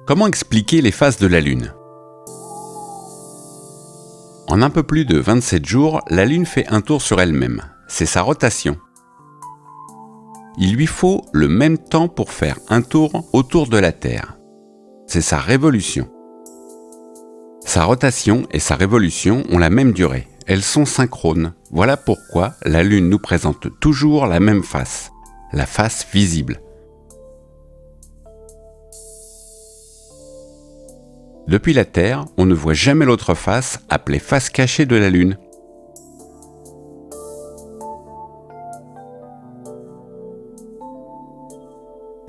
Comment expliquer les phases de la Lune? En un peu plus de 27 jours, la Lune fait un tour sur elle-même. C'est sa rotation. Il lui faut le même temps pour faire un tour autour de la Terre. C'est sa révolution. Sa rotation et sa révolution ont la même durée. Elles sont synchrones. Voilà pourquoi la Lune nous présente toujours la même face, la face visible. Depuis la Terre, on ne voit jamais l'autre face, appelée face cachée de la Lune.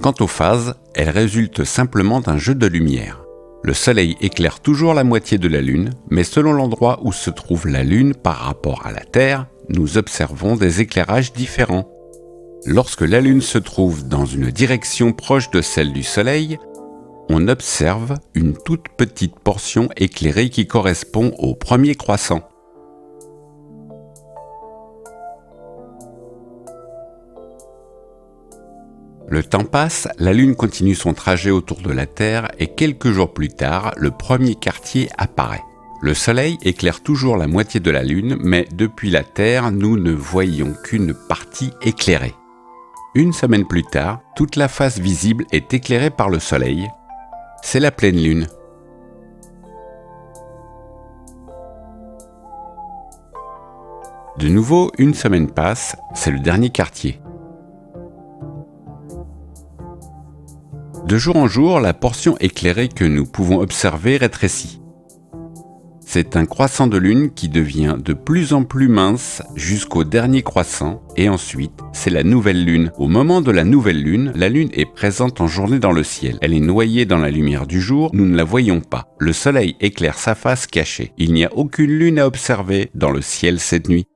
Quant aux phases, elles résultent simplement d'un jeu de lumière. Le Soleil éclaire toujours la moitié de la Lune, mais selon l'endroit où se trouve la Lune par rapport à la Terre, nous observons des éclairages différents. Lorsque la Lune se trouve dans une direction proche de celle du Soleil, on observe une toute petite portion éclairée qui correspond au premier croissant. Le temps passe, la Lune continue son trajet autour de la Terre et quelques jours plus tard, le premier quartier apparaît. Le Soleil éclaire toujours la moitié de la Lune, mais depuis la Terre, nous ne voyons qu'une partie éclairée. Une semaine plus tard, toute la face visible est éclairée par le Soleil. C'est la pleine Lune. De nouveau, une semaine passe, c'est le dernier quartier. De jour en jour, la portion éclairée que nous pouvons observer rétrécit. C'est un croissant de lune qui devient de plus en plus mince jusqu'au dernier croissant, et ensuite, c'est la nouvelle lune. Au moment de la nouvelle lune, la lune est présente en journée dans le ciel. Elle est noyée dans la lumière du jour, nous ne la voyons pas. Le soleil éclaire sa face cachée. Il n'y a aucune lune à observer dans le ciel cette nuit.